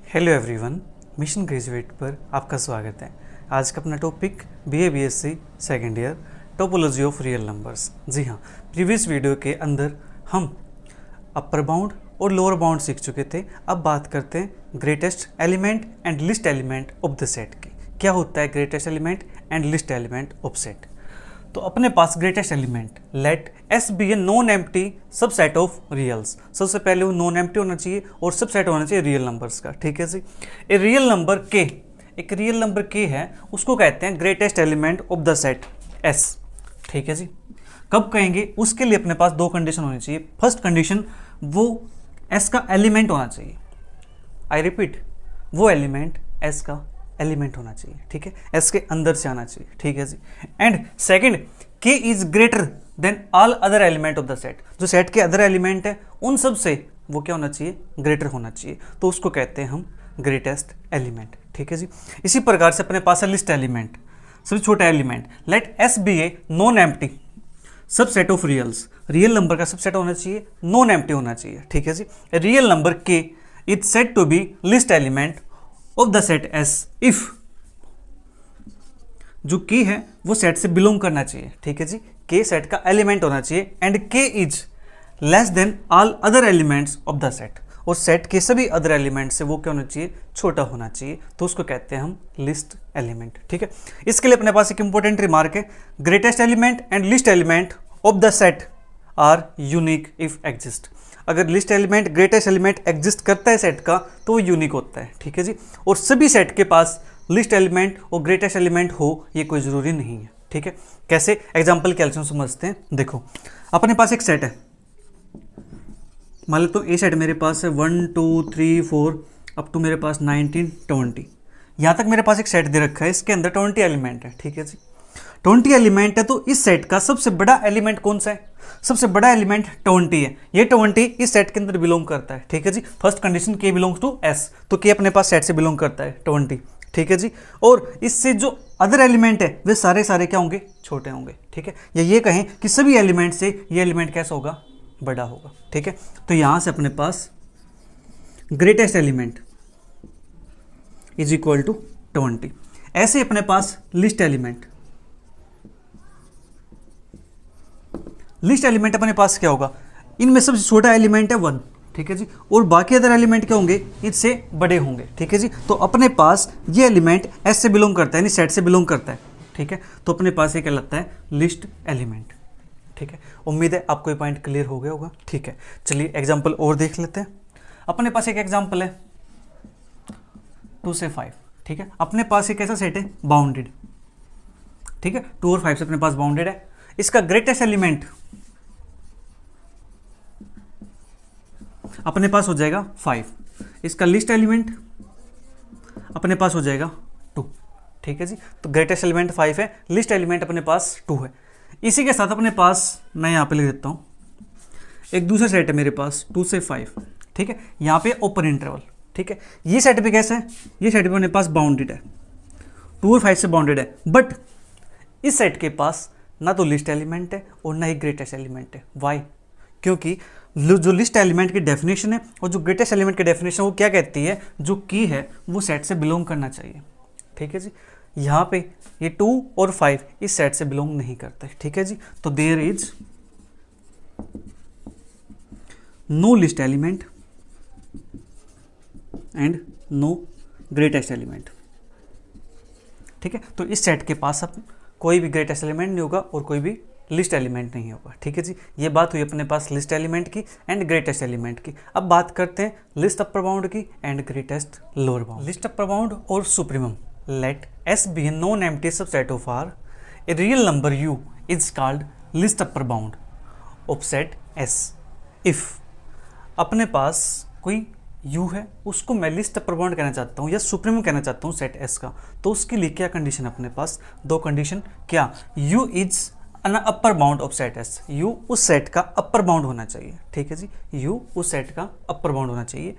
Hello everyone, mission graduate पर आपका स्वागत है। आज का अपना topic BA BSc second year topology of real numbers. जी हाँ, प्रीवियस वीडियो के अंदर हम अपर बाउंड और लोअर बाउंड सीख चुके थे। अब बात करते हैं greatest element and least element of the set की। क्या होता है greatest element and least element of set? तो अपने पास greatest element let S be a non empty subset of reals. सबसे पहले वो नॉन एम्प्टी होना चाहिए और सबसेट होना चाहिए रियल नंबर्स का। ठीक है जी। ए रियल नंबर के, एक रियल नंबर के है, उसको कहते हैं greatest element of the set S. ठीक है जी। कब कहेंगे? उसके लिए अपने पास दो कंडीशन होनी चाहिए। फर्स्ट कंडीशन, वो एस का एलिमेंट होना चाहिए। आई रिपीट, वो एलिमेंट एस का एलिमेंट होना चाहिए। ठीक है, एस के अंदर से आना चाहिए। ठीक है जी। एंड सेकंड, के is greater than all other element of the set. जो सेट के अदर एलिमेंट है उन सब से वो क्या होना चाहिए? ग्रेटर होना चाहिए। तो उसको कहते हैं हम ग्रेटेस्ट एलिमेंट। ठीक है जी। इसी प्रकार से अपने पास है लिस्ट एलिमेंट, सबसे छोटा element. Let S be a non empty subset of reals. Real number का सबसेट होना चाहिए, नॉन एम्प्टी होना चाहिए। ठीक है जी। Real number k is said to be least element of the set S if, जो के है वो सेट से बिलोंग करना चाहिए। ठीक है जी। के सेट का एलिमेंट होना चाहिए एंड के is less than all other elements of the set. और सेट के सभी अदर एलिमेंट से वो क्या होना चाहिए? छोटा होना चाहिए। तो उसको कहते हैं हम लिस्ट एलिमेंट। ठीक है। इसके लिए अपने पास एक इंपॉर्टेंट रिमार्क है, greatest element and least element of the set are unique if exist. अगर least element greatest element exist करता है सेट का तो वो यूनिक होता है। ठीक है जी। और सभी सेट के पास लिस्ट एलिमेंट और ग्रेटेस्ट एलिमेंट हो ये कोई ज़रूरी नहीं है। ठीक है। कैसे? एग्जाम्पल कैल्शियम समझते हैं। देखो, अपने पास एक सेट है, मान लो तो ए सेट मेरे पास है 1 2 3 4 अप टू मेरे पास 19 20। यहाँ तक मेरे पास एक सेट दे रखा है, इसके अंदर 20 एलिमेंट है। ठीक है जी। 20 एलिमेंट है तो इस सेट का सबसे बड़ा एलिमेंट कौन सा है? सबसे बड़ा एलिमेंट 20 है। ये 20 इस सेट के अंदर बिलोंग करता है। ठीक है जी। फर्स्ट कंडीशन के बिलोंग्स टू एस, तो के अपने पास सेट से बिलोंग करता है 20। ठीक है जी। और इससे जो अदर एलिमेंट है वे सारे क्या होंगे? छोटे होंगे। ठीक है। या ये कहें कि सभी एलिमेंट से ये एलिमेंट कैसा होगा? बड़ा होगा। ठीक है। तो यहां से अपने पास greatest element is equal to 20। ऐसे अपने पास लिस्ट एलिमेंट, लिस्ट एलिमेंट अपने पास क्या होगा? इनमें सबसे छोटा एलिमेंट है 1। ठीक है जी। और बाकी अदर एलिमेंट क्या होंगे? इससे बड़े होंगे। ठीक है जी। तो अपने पास ये एलिमेंट एस से बिलोंग करता है, यानी सेट से बिलोंग करता है। ठीक है। तो अपने पास ये क्या लगता है? List element. ठीक है। उम्मीद है आपको ये पॉइंट क्लियर हो गया होगा। ठीक है। चलिए एग्जाम्पल और देख लेते हैं। अपने पास एक एग्जाम्पल है 2 से 5। ठीक है। अपने पास एक ऐसा सेट है बाउंडेड। ठीक है। 2 और 5 से अपने पास बाउंडेड है। इसका ग्रेटेस्ट एलिमेंट अपने पास हो जाएगा 5। इसका लिस्ट एलिमेंट अपने पास हो जाएगा 2। ठीक है जी। तो ग्रेटेस्ट एलिमेंट 5 है, लिस्ट एलिमेंट अपने पास 2 है। इसी के साथ अपने पास मैं यहाँ पे लिख देता हूँ एक दूसरा सेट है मेरे पास 2 से 5। ठीक है। यहाँ पे ओपन इंटरवल। ठीक है। ये सेट भी कैसे है? ये सेट भी अपने पास बाउंडेड है, 2 और 5 से बाउंडेड है। बट इस सेट के पास ना तो लिस्ट एलिमेंट है और ना ही ग्रेटेस्ट एलिमेंट है। वाई? क्योंकि जो लिस्ट एलिमेंट की डेफिनेशन है और जो ग्रेटेस्ट एलिमेंट की डेफिनेशन वो क्या कहती है? जो की है वो सेट से बिलोंग करना चाहिए। ठीक है जी। यहाँ पे ये 2 और 5 इस सेट से बिलोंग नहीं करते। ठीक है जी। तो there is no least element and no greatest element. ठीक है। तो इस सेट के पास अब कोई भी ग्रेटेस्ट एलिमेंट नहीं होगा और कोई भी लिस्ट एलिमेंट नहीं होगा। ठीक है जी। ये बात हुई अपने पास लिस्ट एलिमेंट की एंड ग्रेटेस्ट एलिमेंट की। अब बात करते हैं लिस्ट अपर बाउंड की and greatest lower bound. Least upper bound और supremum. Let S be a non empty subset of R. A real number u is called least upper bound of set S if. अपने पास कोई you है, उसको मैं list upper bound कहना चाहता हूँ या सुप्रीमम कहना चाहता हूँ सेट एस का। तो उसके लिए क्या कंडीशन अपने पास? दो कंडीशन। क्या? U is an upper bound of set S. U उस सेट का अपर बाउंड होना चाहिए। ठीक है जी। यू उस सेट का अपर बाउंड होना चाहिए।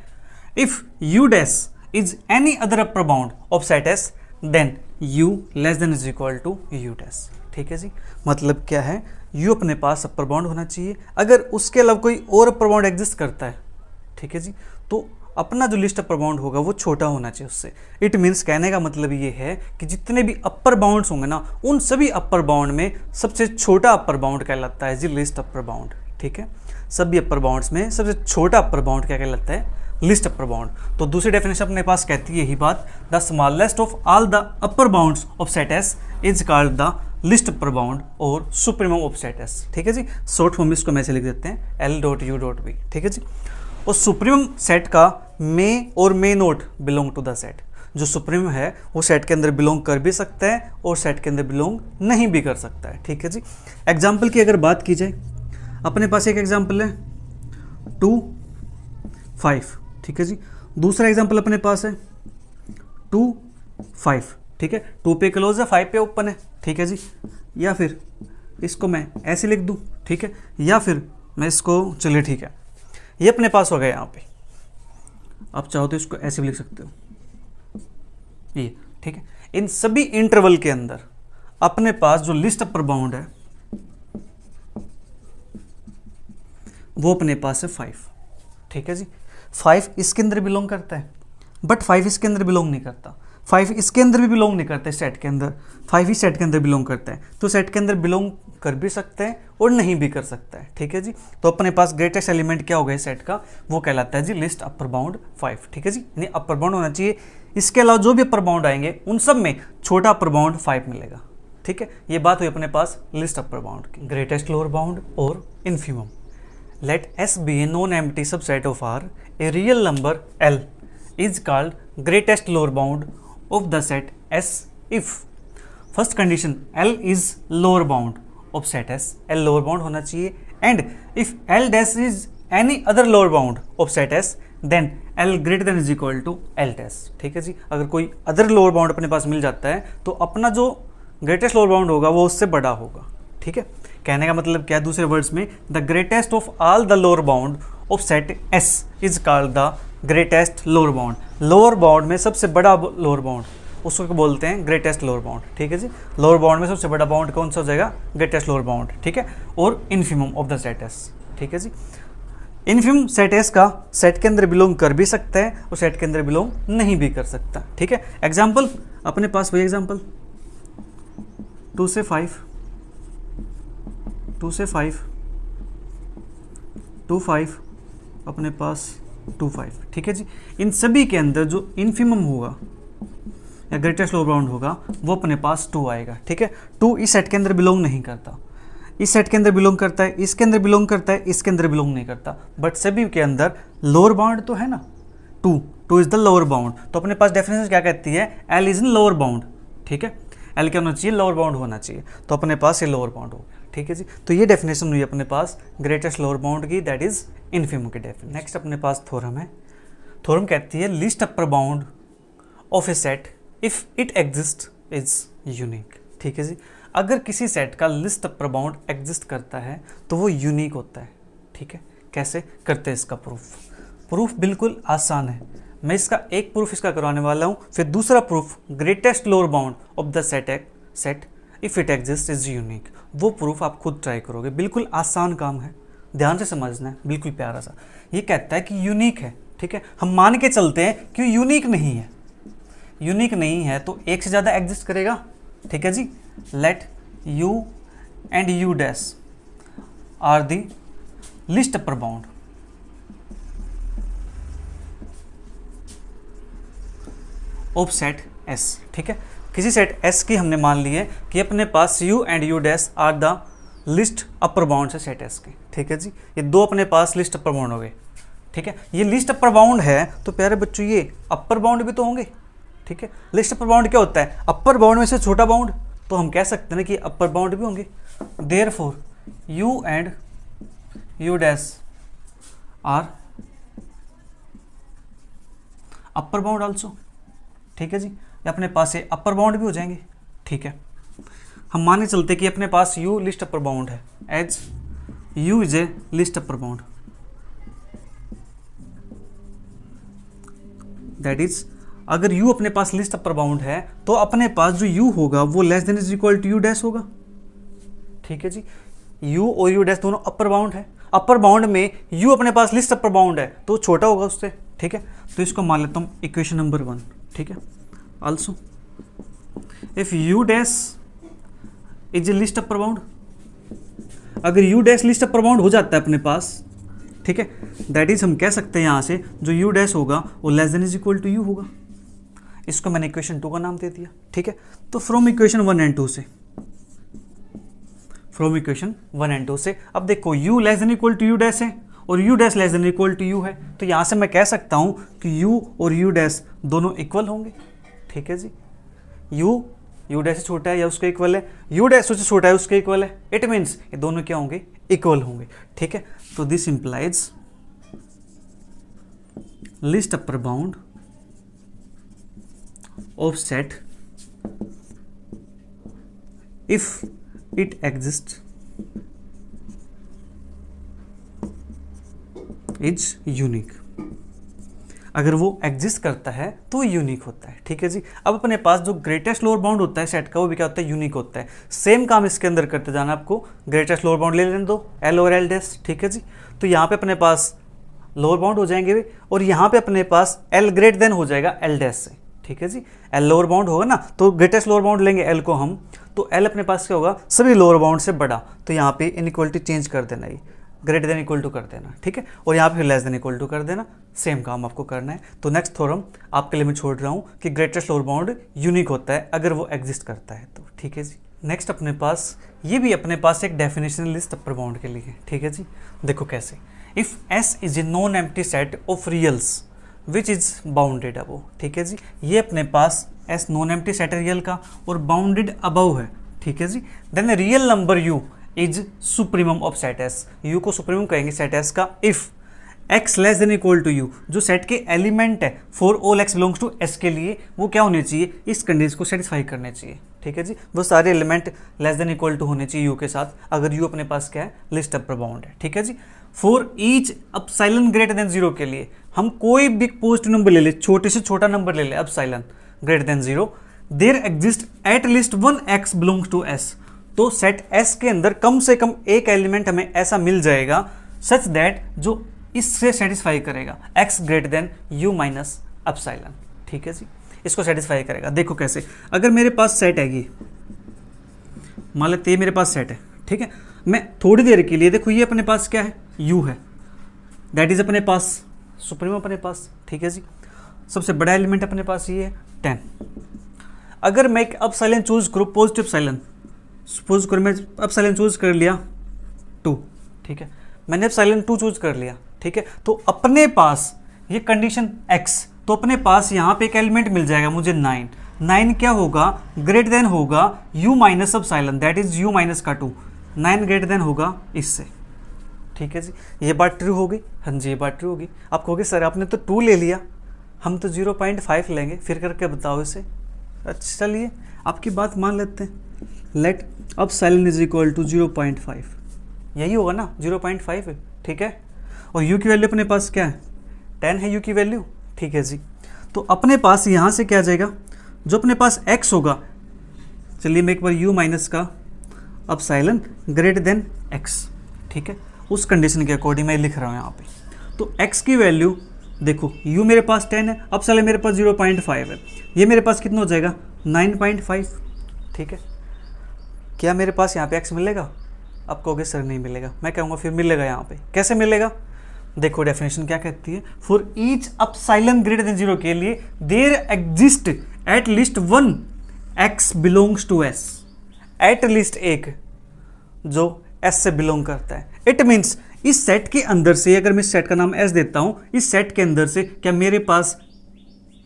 If u dash is any other upper bound of set S then u less than is equal to u dash. ठीक है जी। मतलब क्या है? यू अपने पास अपर बाउंड होना चाहिए। अगर उसके अलावा कोई और अपर बाउंड एग्जिस्ट करता है, ठीक है जी, तो अपना जो लिस्ट अपर बाउंड होगा वो छोटा होना चाहिए उससे। इट मीन्स कहने का मतलब ये है कि जितने भी अपर बाउंड्स होंगे ना, उन सभी अपर बाउंड में सबसे छोटा अपर बाउंड कहलाता है जी लिस्ट अपर बाउंड। ठीक है, सभी अपर बाउंड्स में सबसे छोटा अपर बाउंड क्या कहलाता है? List upper bound. तो दूसरी डेफिनेशन अपने पास कहती है यही बात, the smallest of all the upper bounds of set S is called the least upper bound और सुप्रीमम ऑफ सेट एस। ठीक है जी, शॉर्ट फॉर्म इसको मैं ऐसे लिख देते हैं L.U.V। ठीक है जी, और सुप्रीमम सेट का मे और may not belong to the set. जो सुप्रीमम है वो सेट के अंदर बिलोंग कर भी सकता है और सेट के अंदर बिलोंग नहीं भी कर सकता है। ठीक है जी, एग्जाम्पल की अगर बात की जाए, अपने पास एक एग्जाम्पल है 2, 5। ठीक है जी, दूसरा एग्जाम्पल अपने पास है 2, 5। ठीक है, 2 पे क्लोज है, 5 पे ओपन है। ठीक है जी, या फिर इसको मैं ऐसे लिख दूं। ठीक है, या फिर मैं इसको, चलिए ठीक है, ये अपने पास हो गया यहाँ पे। आप चाहो तो इसको ऐसे भी लिख सकते हो ये। ठीक है, इन सभी इंटरवल के अंदर अपने पास जो लिस्ट अपर बाउंड है वो अपने पास है 5। ठीक है जी, 5 इसके अंदर बिलोंग करता है, बट 5 इसके अंदर बिलोंग नहीं करता। 5 इसके अंदर भी बिलोंग नहीं करता है सेट के अंदर, 5 ही सेट के अंदर बिलोंग करता है। तो सेट के अंदर बिलोंग कर भी सकते हैं और नहीं भी कर सकता है। ठीक है जी, तो अपने पास ग्रेटेस्ट एलिमेंट क्या हो गया सेट का? वो कहलाता है जी लिस्ट अपर बाउंड 5। ठीक है जी, यानी अपर बाउंड होना चाहिए, इसके अलावा जो भी अपर बाउंड आएंगे उन सब में छोटा अपर बाउंड 5 मिलेगा। ठीक है, ये बात हुई अपने पास लिस्ट अपर बाउंड की। ग्रेटेस्ट लोअर बाउंड और infimum. Let S be a non-empty subset of R. A real number L is called greatest lower bound of the set S if first condition L is lower bound of set S. L lower bound होना चाहिए, and if L dash is any other lower bound of set S, then L greater than is equal to L dash. ठीक है जी, अगर कोई other lower bound अपने पास मिल जाता है तो अपना जो ग्रेटेस्ट लोअर बाउंड होगा वो उससे बड़ा होगा। ठीक है, कहने का मतलब क्या है? दूसरे वर्ड्स में, the greatest of all the lower bound of set S is called the greatest lower bound. Lower bound में सबसे बड़ा लोअर बाउंड उसको बोलते हैं ग्रेटेस्ट लोअर बाउंड। ठीक है जी, लोअर बाउंड में सबसे बड़ा बाउंड कौन सा हो जाएगा? Greatest lower bound. ठीक है, और infimum of the set S. ठीक है जी, इन्फिमम सेट एस का सेट के अंदर बिलोंग कर भी सकता है और सेट के अंदर बिलोंग नहीं भी कर सकता। ठीक है, एग्जाम्पल अपने पास वही एग्जाम्पल 2 से 5, 2 से 5, 2, 5, अपने पास 2, 5। ठीक है जी, इन सभी के अंदर जो इन्फिमम होगा या ग्रेटेस्ट लोअर बाउंड होगा वो अपने पास 2 आएगा। ठीक है, 2 इस सेट के अंदर बिलोंग नहीं करता, इस सेट के अंदर बिलोंग करता है, इसके अंदर बिलोंग करता है, इसके अंदर बिलोंग नहीं करता, बट सभी के अंदर लोअर बाउंड तो है ना। 2 इज द लोअर बाउंड। तो अपने पास डेफिनेशन क्या कहती है? L is in lower bound. ठीक है, L क्या होना चाहिए? लोअर बाउंड होना चाहिए। तो अपने पास ये लोअर बाउंड हो गया। ठीक है जी, तो ये डेफिनेशन हुई अपने पास ग्रेटेस्ट लोअर बाउंड की, दैट इज इन्फिमम की डेफिनेशन। नेक्स्ट अपने पास थ्योरम है। थ्योरम कहती है list upper bound of A set if it exist is unique. ठीक है जी, अगर किसी सेट का लिस्ट अपर बाउंड एग्जिस्ट करता है तो वो यूनिक होता है। ठीक है, कैसे करते हैं इसका प्रूफ बिल्कुल आसान है। मैं इसका एक प्रूफ इसका करवाने वाला हूँ, फिर दूसरा proof greatest lower bound of the set if it exist is unique, वो प्रूफ आप खुद ट्राई करोगे। बिल्कुल आसान काम है, ध्यान से समझना है, बिल्कुल प्यारा सा। ये कहता है कि यूनिक है। ठीक है, हम मान के चलते हैं कि यूनिक नहीं है। यूनिक नहीं है तो एक से ज़्यादा एग्जिस्ट करेगा। ठीक है जी, let u and u dash are the least upper bound of set S। ठीक है, किसी सेट S की हमने मान ली है कि अपने पास u and u dash are the least upper bound है सेट S की। ठीक है जी, ये दो अपने पास लिस्ट अपर बाउंड हो गए। ठीक है, ये लिस्ट अपर बाउंड है तो प्यारे बच्चों ये अपर बाउंड भी तो होंगे। ठीक है, लिस्ट अपर बाउंड क्या होता है? अपर बाउंड में से छोटा बाउंड, तो हम कह सकते हैं ना कि अपर बाउंड भी होंगे। Therefore u and u dash are upper bound also. ठीक है जी, अपने पास ये अपर बाउंड भी हो जाएंगे। ठीक है, हम मान के चलते कि अपने पास u लिस्ट अपर बाउंड है, as u is a least upper bound, that is अगर u अपने पास लिस्ट अपर बाउंड है तो अपने पास जो u होगा वो less than is equal to u dash होगा। ठीक है जी, u और u डैश दोनों अपर बाउंड है। अपर बाउंड में u अपने पास लिस्ट अपर बाउंड है तो छोटा होगा उससे। ठीक है। तो इसको मान लेता हूँ इक्वेशन नंबर 1, ठीक है। Also if u dash is a least upper bound, अगर u dash least upper bound हो जाता है अपने पास, ठीक है, दैट इज हम कह सकते हैं यहाँ से जो यू डैश होगा वो less than is equal to u होगा। इसको मैंने इक्वेशन 2 का नाम दे दिया, ठीक है। तो फ्रॉम इक्वेशन 1 एंड 2 से, फ्रॉम इक्वेशन 1 एंड 2 से अब देखो u less than equal to u dash है और u dash less than equal to u है, तो यहाँ से मैं कह सकता हूँ कि u और u डैश दोनों इक्वल होंगे, ठीक है जी। u डैश से छोटा है या उसके इक्वल है, u डैश से छोटा है उसके इक्वल है, इट मीन्स ये दोनों क्या होंगे, इक्वल होंगे, ठीक है। तो this implies list upper bound of set if it exist is unique, अगर वो एग्जिस्ट करता है तो यूनिक होता है, ठीक है जी। अब अपने पास जो ग्रेटेस्ट लोअर बाउंड होता है सेट का वो भी क्या होता है, यूनिक होता है। सेम काम इसके अंदर करते जाना, आपको ग्रेटेस्ट लोअर बाउंड ले लेने दो एल और एल डैश, ठीक है जी। तो यहाँ पे अपने पास लोअर बाउंड हो जाएंगे और यहाँ पे अपने पास एल ग्रेट देन हो जाएगा एल डैश से, ठीक है जी। एल लोअर बाउंड होगा ना तो ग्रेटेस्ट लोअर बाउंड लेंगे एल को हम, तो एल अपने पास क्या होगा, सभी लोअर बाउंड से बड़ा, तो यहाँ पे इनइक्वलिटी चेंज कर देना, ये ग्रेटर देन इक्वल टू कर देना, ठीक है। और यहाँ पे लेस देन इक्वल टू कर देना, सेम काम आपको करना है। तो नेक्स्ट थ्योरम आपके लिए मैं छोड़ रहा हूँ कि ग्रेटेस्ट लोअर बाउंड यूनिक होता है अगर वो एग्जिस्ट करता है तो, ठीक है जी। नेक्स्ट अपने पास ये भी अपने पास एक डेफिनेशन लिस्ट अपर बाउंड के लिए, ठीक है जी। देखो कैसे, if S is a non empty set of reals which is bounded above, ठीक है जी। ये अपने पास एस नॉन एम्प्टी सेट है रियल का और बाउंडेड अबव है, ठीक है जी। Then real number u is supremum of set S, u को सुप्रीमम कहेंगे सेट एस का if x less than equal to u, जो सेट के एलिमेंट है for all x belongs to S के लिए वो क्या होने चाहिए, इस कंडीशन को सेटिस्फाई करने चाहिए, ठीक है जी। वो सारे element less than equal to होने चाहिए यू के साथ, अगर यू अपने पास क्या है, लिस्ट अपर बाउंड है, ठीक है जी। For each epsilon greater than 0 के लिए हम कोई भी पॉजिटिव नंबर ले ले, छोटे से छोटा नंबर ले ले epsilon greater than 0, there exist at least 1 x belongs to S, तो सेट एस के अंदर कम से कम एक एलिमेंट हमें ऐसा मिल जाएगा सच दैट जो इससे सेटिस्फाई करेगा x greater then you minus epsilon, ठीक है जी। इसको सेटिस्फाई करेगा। देखो कैसे, अगर मेरे पास सेट है ये, मान लेते ये मेरे पास सेट है, ठीक है। मैं थोड़ी देर के लिए, देखो ये अपने पास क्या है, यू है, दैट इज अपने पास सुप्रीम अपने पास, ठीक है जी। सबसे बड़ा एलिमेंट अपने पास ये है 10। अगर मैं एक अपसाइलन चूज करूँ, पॉजिटिव साइलन सपोज करो, मैं अपसाइलन चूज कर लिया 2, ठीक है, मैंने अपसाइलन 2 चूज कर लिया, ठीक है। तो अपने पास ये कंडीशन x, तो अपने पास यहाँ पे एक एलिमेंट मिल जाएगा मुझे 9 क्या होगा, ग्रेटर देन होगा u minus epsilon, that is u minus का 2, 9 ग्रेटर देन होगा इससे, ठीक है जी। ये बात ट्रू होगी, हाँ जी ये बात ट्रू होगी। आप कहोगे सर आपने तो 2 ले लिया, हम तो 0.5 लेंगे, फिर करके बताओ इसे। अच्छा चलिए आपकी बात मान लेते हैं, let epsilon is equal to 0.5, यही होगा ना, 0.5 है, ठीक है। और u की वैल्यू अपने पास क्या है, 10 है u की वैल्यू, ठीक है जी। तो अपने पास यहाँ से क्या आ जाएगा, जो अपने पास x होगा, चलिए मैं एक बार u माइनस का अपसाइलन ग्रेटर देन x, ठीक है, उस कंडीशन के अकॉर्डिंग मैं लिख रहा हूँ यहाँ पे। तो x की वैल्यू देखो, u मेरे पास 10 है, अपसाइलन मेरे पास 0.5 है, ये मेरे पास कितना हो जाएगा 9.5, ठीक है। क्या मेरे पास यहाँ पे x मिलेगा, आप कहोगे सर नहीं मिलेगा, मैं कहूँगा फिर मिलेगा। यहाँ पे कैसे मिलेगा, देखो डेफिनेशन क्या कहती है, for each epsilon greater than 0 के लिए there exist at least 1 x belongs to s, at least एक जो s से बिलोंग करता है। इट मीन्स इस सेट के अंदर से, अगर मैं इस सेट का नाम s देता हूँ, इस सेट के अंदर से क्या मेरे पास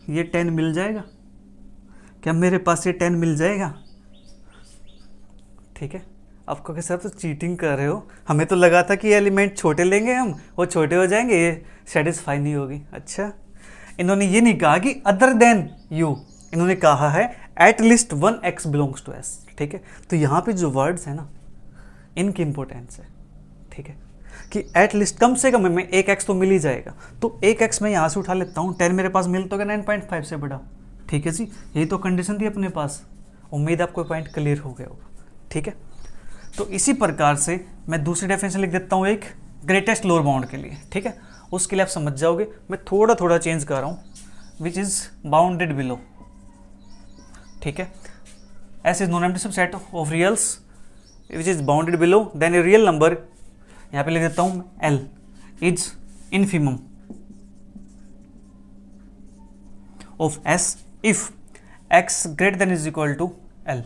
ये 10 मिल जाएगा, क्या मेरे पास ये 10 मिल जाएगा, ठीक है। आपको क्या सर तो चीटिंग कर रहे हो, हमें तो लगा था कि एलिमेंट छोटे लेंगे हम, वो छोटे हो जाएंगे, ये सेटिस्फाई नहीं होगी। अच्छा, इन्होंने ये नहीं कहा कि अदर देन यू, इन्होंने कहा है at least 1 x belongs to s, ठीक है। तो यहाँ पे जो वर्ड्स है ना, इनकी इंपॉर्टेंस है, ठीक है, कि एट लिस्ट कम से कम हमें एक x तो मिल ही जाएगा। तो एक x मैं यहाँ से उठा लेता हूँ, 10 मेरे पास मिल तो गया 9.5 से बड़ा, ठीक है जी। यही तो कंडीशन थी अपने पास, उम्मीद आपको पॉइंट क्लियर हो गया होगा, ठीक है। तो इसी प्रकार से मैं दूसरी डेफिनेशन लिख देता हूँ एक ग्रेटेस्ट लोअर बाउंड के लिए, ठीक है। उसके लिए आप समझ जाओगे। मैं थोड़ा थोड़ा चेंज कर रहा हूँ, विच इज बाउंडेड बिलो, ठीक है। S is non empty subset of reals which is bounded below, then a real number, यहाँ पे लिख देता हूँ L, is infimum of S if x greater than is equal to L,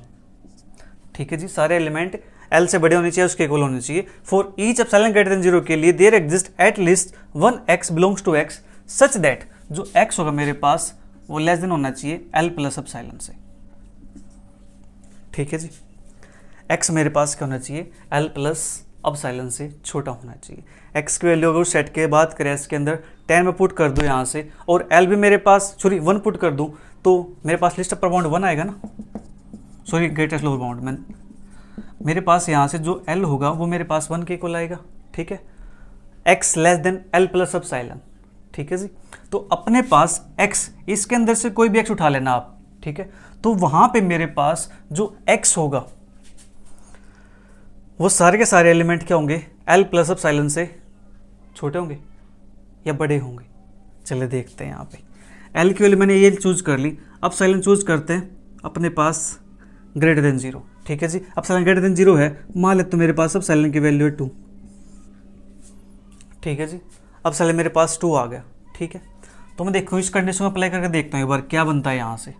ठीक है जी। सारे एलिमेंट एल से बड़े होने चाहिए, उसके इक्वल होने चाहिए। For each epsilon greater than 0 के लिए there exist at least one x belongs to x such that जो एक्स होगा मेरे पास वो लेस देन होना चाहिए एल प्लस एप्सिलॉन से, ठीक है जी। एक्स मेरे पास क्या होना चाहिए, एल प्लस एप्सिलॉन से छोटा होना चाहिए। एक्स की वैल्यू अगर सेट के बाद करें इसके अंदर 10 में पुट कर दूं यहाँ से, और एल भी मेरे पास 1 पुट कर दूं, तो मेरे पास लिस्ट अपर बाउंड 1 आएगा ना, सॉरी ग्रेटेस्ट लोअर बाउंड में मेरे पास यहाँ से जो एल होगा वो मेरे पास 1 के इक्वल आएगा, ठीक है। X less then L plus epsilon, ठीक है जी। तो अपने पास एक्स, इसके अंदर से कोई भी एक्स उठा लेना आप, ठीक है। तो वहां पे मेरे पास जो एक्स होगा वो सारे के सारे एलिमेंट क्या होंगे, एल प्लस एप्सिलॉन से छोटे होंगे या बड़े होंगे। चलिए देखते हैं। यहाँ पे एल की वैल्यू मैंने ये चूज कर ली, एप्सिलॉन चूज करते हैं अपने पास ग्रेटर देन 0, ठीक है जी। एप्सिलॉन ग्रेटर देन 0 है, मान लेते तो मेरे पास एप्सिलॉन की वैल्यू है 2, ठीक है जी। एप्सिलॉन मेरे पास 2 आ गया, ठीक है। तो मैं देखूँ इस कंडीशन में अप्लाई करके देखता हूँ एक बार क्या बनता है यहाँ से।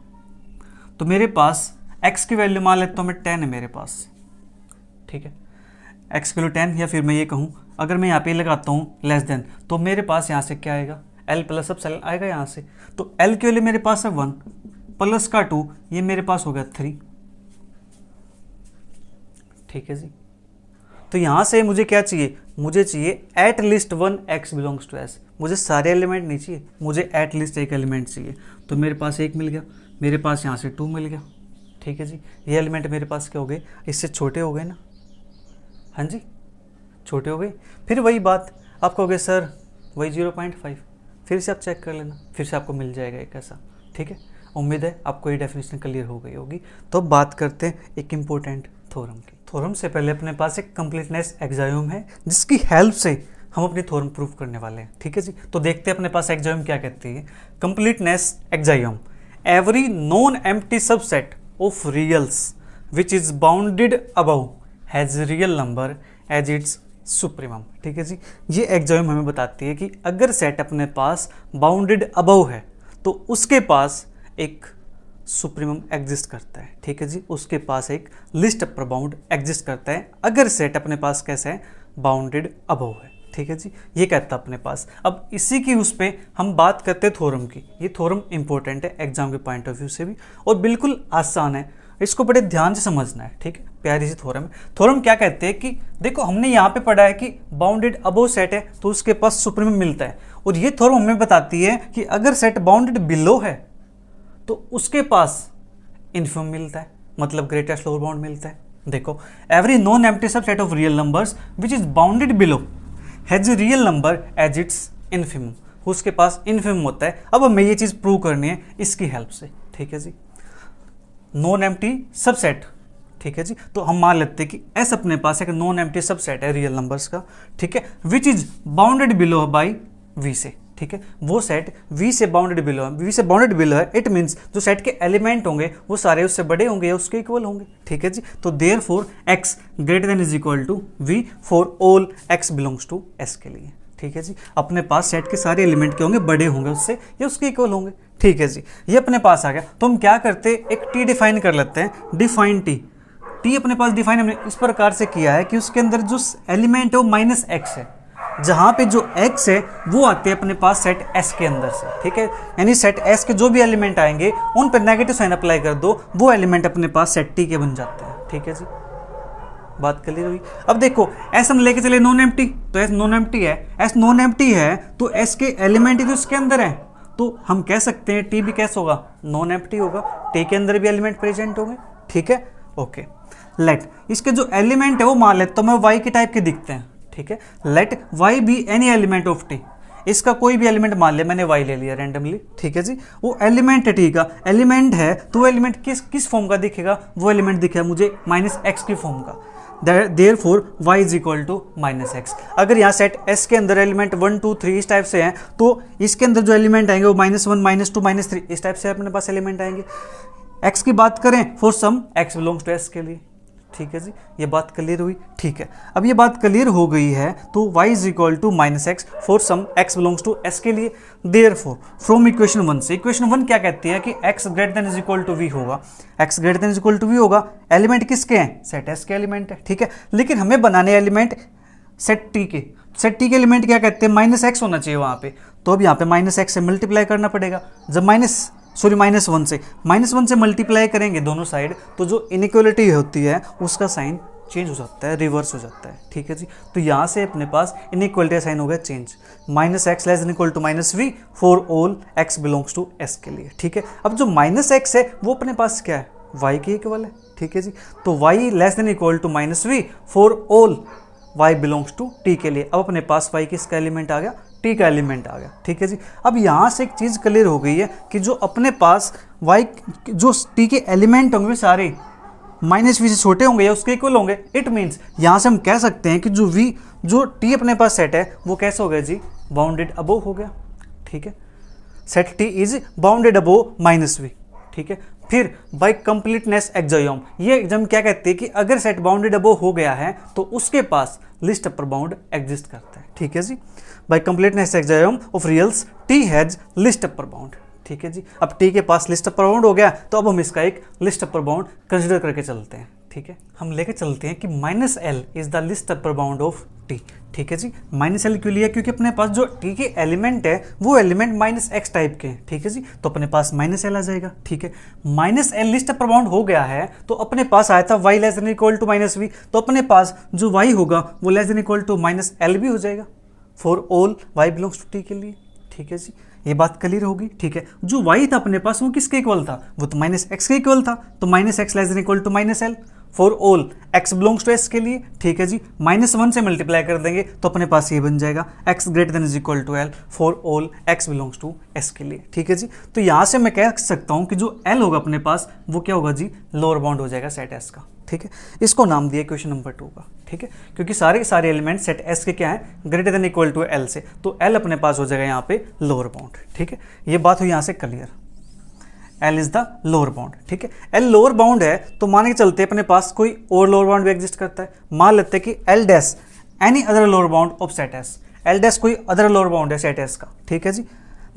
तो मेरे पास x की वैल्यू मान लेता हूँ मैं 10 है मेरे पास, ठीक है। x की वैल्यू 10, या फिर मैं ये कहूँ अगर मैं यहाँ पे लगाता हूँ लेस देन, तो मेरे पास यहाँ से क्या आएगा, l प्लस एप्सिलॉन आएगा यहाँ से। तो l की वैल्यू मेरे पास है 1 प्लस का 2, ये मेरे पास हो गया 3, ठीक है जी। तो यहाँ से मुझे क्या चाहिए, मुझे चाहिए at least 1 x belongs to s। मुझे सारे एलिमेंट नहीं चाहिए, मुझे एट लीस्ट एक एलिमेंट चाहिए। तो मेरे पास 1 मिल गया, मेरे पास यहाँ से 2 मिल गया, ठीक है जी। ये एलिमेंट मेरे पास क्या हो गए, इससे छोटे हो गए ना, हाँ जी छोटे हो गए। फिर वही बात आप कहोगे सर वही 0.5, फिर से आप चेक कर लेना, फिर से आपको मिल जाएगा एक ऐसा, ठीक है। उम्मीद है आपको ये डेफिनेशन क्लियर हो गई होगी। तो बात करते हैं एक इम्पोर्टेंट थ्योरम की। थ्योरम से पहले अपने पास एक कंप्लीटनेस एक्साइम है जिसकी हेल्प से हम अपनी थ्योरम प्रूफ करने वाले हैं, ठीक है जी। तो देखते हैं अपने पास एक्साइम क्या कहती है। Completeness axiom, every non empty subset of reals which is bounded above has real number as its supremum, ठीक है जी। ये एक्साइम हमें बताती है कि अगर सेट अपने पास बाउंडेड अबव है तो उसके पास एक सुप्रीमम एग्जिस्ट करता है, ठीक है जी। उसके पास एक लिस्ट अपर बाउंड एग्जिस्ट करता है अगर सेट अपने पास कैसा है, बाउंडेड अबव है, ठीक है जी। ये कहता है अपने पास। अब इसी की उस पे हम बात करते हैं थ्योरम की। ये थ्योरम इंपॉर्टेंट है एग्जाम के पॉइंट ऑफ व्यू से भी, और बिल्कुल आसान है, इसको बड़े ध्यान से समझना है, ठीक है। प्यारी सी थ्योरम है। थ्योरम क्या कहते हैं कि देखो हमने यहाँ पे पढ़ा है कि बाउंडेड अबव सेट है तो उसके पास सुप्रीमम मिलता है, और ये थ्योरम हमें बताती है कि अगर सेट बाउंडेड बिलो है तो उसके पास इनफिमम मिलता है, मतलब ग्रेटेस्ट लोअर बाउंड मिलता है। देखो every non empty subset of real numbers which is bounded below has real number as its infimum, उसके पास इनफिमम होता है। अब हमें ये चीज प्रूव करनी है इसकी हेल्प से, ठीक है जी। नॉन एम्प्टी सबसेट, ठीक है जी। तो हम मान लेते हैं कि एस अपने पास एक नॉन एम्प्टी सबसेट है रियल नंबर्स का, ठीक है, which is bounded below by v से, ठीक है। वो सेट V से बाउंडेड बिलो है, V से बाउंडेड बिलो है, इट मीन्स जो सेट के एलिमेंट होंगे वो सारे उससे बड़े होंगे या उसके इक्वल होंगे, ठीक है जी। तो therefore x greater than is equal to V for all x belongs to S के लिए, ठीक है जी। अपने पास सेट के सारे एलिमेंट के होंगे, बड़े होंगे उससे या उसके इक्वल होंगे, ठीक है जी। ये अपने पास आ गया। तो हम क्या करते हैं, एक T डिफाइन कर लेते हैं, डिफाइन T अपने पास डिफाइन हमने इस प्रकार से किया है कि उसके अंदर जो एलिमेंट है वो -x है, जहाँ पे जो x है वो आते हैं अपने पास सेट S के अंदर से, ठीक है। यानी सेट S के जो भी एलिमेंट आएंगे उन पर नेगेटिव साइन अप्लाई कर दो, वो एलिमेंट अपने पास सेट T के बन जाते हैं, ठीक है जी। बात क्लियर हुई। अब देखो S हम लेके चले नॉन एम्प्टी, तो S नॉन एम्प्टी है, S नॉन एम्प्टी है तो S के एलिमेंट ही तो उसके अंदर है, तो हम कह सकते हैं T भी कैसा होगा, नॉन एम्प्टी होगा, T के अंदर भी एलिमेंट प्रेजेंट होंगे, ठीक है। ओके, लेट इसके जो एलिमेंट है वो मान लेते तो मैं Y के टाइप के दिखते हैं, ठीक है। Let y be any element of T, इसका कोई भी एलिमेंट मान लिया, मैंने y ले लिया रैंडमली, ठीक है जी। वो एलिमेंट है T का, एलिमेंट है तो वो एलिमेंट किस फॉर्म का दिखेगा, वो एलिमेंट दिखेगा मुझे -x की फॉर्म का। Therefore y is equal to minus x. अगर यहाँ सेट S के अंदर एलिमेंट 1 2 3 इस टाइप से हैं तो इसके अंदर जो एलिमेंट आएंगे वो -1 -2 -3 इस टाइप से अपने पास एलिमेंट आएंगे। x की बात करें for some x belongs to S के लिए, ठीक है जी, ये बात क्लियर हुई। ठीक है, अब ये बात क्लियर हो गई है तो y is equal to minus x for some x belongs to S के लिए। देयरफॉर फ्रॉम इक्वेशन 1 से, इक्वेशन 1 क्या कहती है कि x greater than is equal to v होगा, x greater than is equal to v होगा। एलिमेंट किसके हैं? सेट S के एलिमेंट है, ठीक है। लेकिन हमें बनाने एलिमेंट सेट T के, सेट T के एलिमेंट क्या कहते हैं? माइनस एक्स होना चाहिए वहाँ पे, तो अब यहाँ पे माइनस एक्स से मल्टीप्लाई करना पड़ेगा। जब -1 से मल्टीप्लाई करेंगे दोनों साइड तो जो इनइक्वालिटी होती है उसका साइन चेंज हो जाता है, रिवर्स हो जाता है, ठीक है जी। तो यहाँ से अपने पास इनइक्वालिटी का साइन हो गया change, -x less than equal to -v for all x belongs to S के लिए, ठीक है। अब जो -x है वो अपने पास क्या है? y के इक्वल है, ठीक है जी। तो y less than equal to -v for all y belongs to t के लिए। अब अपने पास y किसका एलिमेंट आ गया? t का एलिमेंट आ गया, ठीक है जी। अब यहाँ से एक चीज़ क्लियर हो गई है कि जो अपने पास y जो t के एलिमेंट होंगे सारे -v से छोटे होंगे या उसके इक्वल होंगे। इट मीन्स यहाँ से हम कह सकते हैं कि जो t अपने पास सेट है वो कैसा हो गया जी? बाउंडेड अबोव हो गया, ठीक है। Set t is bounded above -v, ठीक है। फिर बाय कंप्लीटनेस एक्सोयोम, ये एग्जाम क्या कहते हैं कि अगर सेट बाउंडेड अबोव हो गया है तो उसके पास लिस्ट अपर बाउंड एग्जिस्ट करता है, ठीक है जी। By completeness axiom of reals t has least upper bound, ठीक है जी। अब t के पास लिस्ट अपर बाउंड हो गया तो अब हम इसका एक लिस्ट अपर बाउंड कंसिडर करके चलते हैं, ठीक है। हम लेके चलते हैं कि -l is the least upper bound of t, ठीक है जी। -l क्यों लिया? क्योंकि अपने पास जो t के एलिमेंट है वो एलिमेंट -x टाइप के हैं, ठीक है जी। तो अपने पास -l आ जाएगा, ठीक है। -l लिस्ट अपर बाउंड हो गया है तो अपने पास आया था y less than equal to -v, तो अपने पास जो y होगा वो less than equal to -l भी हो जाएगा for all y belongs to t के लिए, ठीक है जी। ये बात क्लियर होगी, ठीक है। जो y था अपने पास वो किसके इक्वल था? वो तो -x के इक्वल था, तो -x less than equal to -l for all x belongs to S के लिए, ठीक है जी। -1 से मल्टीप्लाई कर देंगे तो अपने पास ये बन जाएगा x greater than is equal to l for all x belongs to S के लिए, ठीक है जी। तो यहाँ से मैं कह सकता हूँ कि जो l होगा अपने पास वो क्या होगा जी? लोअर बाउंड हो जाएगा सेट S का, ठीक है। इसको नाम दिया क्वेश्चन नंबर 2 का, ठीक है, क्योंकि सारे एलिमेंट सेट S के क्या है? Greater than equal to L से, तो L अपने पास हो जाएगा यहाँ पे लोअर बाउंड, ठीक है। ये बात हुई यहाँ से clear, L is the lower bound, ठीक है। L लोअर बाउंड है तो मान के चलते अपने पास कोई और लोअर बाउंड भी एग्जिस्ट करता है। मान लेते हैं कि L dash any other lower bound of set S, L dash कोई अदर लोअर बाउंड है सेट S का, ठीक है जी।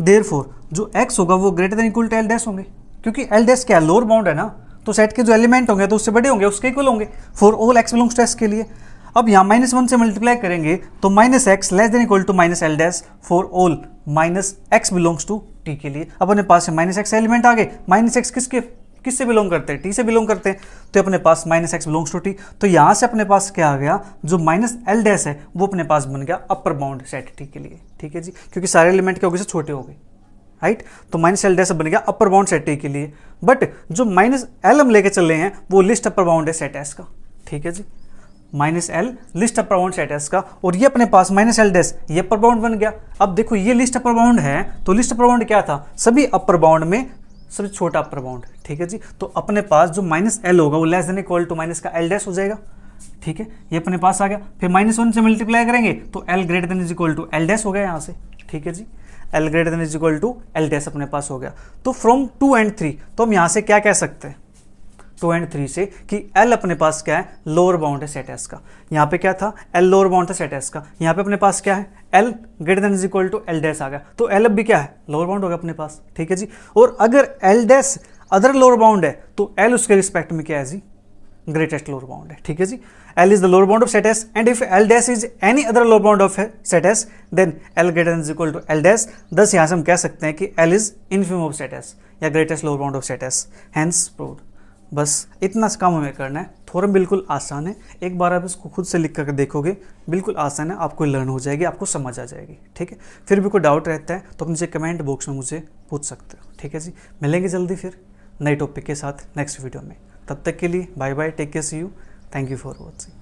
देयरफॉर जो x होगा वो greater than equal to L dash होंगे, क्योंकि L डैश क्या लोअर बाउंड है ना, तो सेट के जो एलिमेंट होंगे तो उससे बड़े होंगे, उसके इक्वल होंगे for all x belongs to S के लिए। अब यहाँ -1 से मल्टीप्लाई करेंगे तो -x less than equal to -l dash for all -x belongs to t के लिए। अब अपने पास -x एलिमेंट आ गए, -x किससे बिलोंग करते हैं? t से बिलोंग करते हैं, तो अपने पास -x बिलोंग्स टू t। तो यहाँ से अपने पास क्या आ गया? जो -l डैश है वो अपने पास बन गया अपर बाउंड सेट t के लिए, ठीक है जी, क्योंकि सारे एलिमेंट क्या हो गए? छोटे हो गए, राइट। तो -l डैश बन गया अपर बाउंड सेट t के लिए। बट जो -l हम लेके चल रहे हैं वो लिस्ट अपर बाउंड है सेट S का, ठीक है जी। -l list upper bound set S का, और ये अपने पास -l डैश ये अपर बाउंड बन गया। अब देखो ये लिस्ट अपर बाउंड है तो लिस्ट अपर बाउंड क्या था? सभी अपर बाउंड में सबसे छोटा अपर बाउंड, ठीक है जी। तो अपने पास जो -l होगा वो less than equal to minus का l डैश हो जाएगा, ठीक है। ये अपने पास आ गया। फिर -1 से मल्टीप्लाई करेंगे तो l greater than is equal to l dash हो गया यहाँ से, ठीक है जी। l greater than is equal to l dash अपने पास हो गया। तो फ्रॉम 2 and 3 तो हम यहाँ से क्या कह सकते हैं 2 and 3 से कि L अपने पास क्या है? लोअर बाउंड है सेट S का। यहाँ पे क्या था? L लोअर बाउंड था सेट S का। यहाँ पे अपने पास क्या है? L greater than is equal to L dash आ गया, तो L अब भी क्या है? लोअर बाउंड होगा अपने पास, ठीक है जी। और अगर L dash other lower bound है तो L उसके रिस्पेक्ट में क्या है जी? ग्रेटेस्ट लोअर बाउंड है, ठीक है जी। L is the lower bound of set S and if L dash is any other lower bound of set S then L greater than is equal to L dash. thus यहाँ से हम कह सकते हैं कि L is infimum of set S या greatest lower bound of set S, hence proved. बस इतना काम हमें करना है, थोड़ा बिल्कुल आसान है। एक बार आप इसको खुद से लिख कर देखोगे, बिल्कुल आसान है, आपको लर्न हो जाएगी, आपको समझ आ जाएगी, ठीक है। फिर भी कोई डाउट रहता है तो मुझे कमेंट बॉक्स में मुझे पूछ सकते हो, ठीक है जी। मिलेंगे जल्दी फिर नए टॉपिक के साथ नेक्स्ट वीडियो में। तब तक के लिए bye bye, take care, see you, thank you for watching.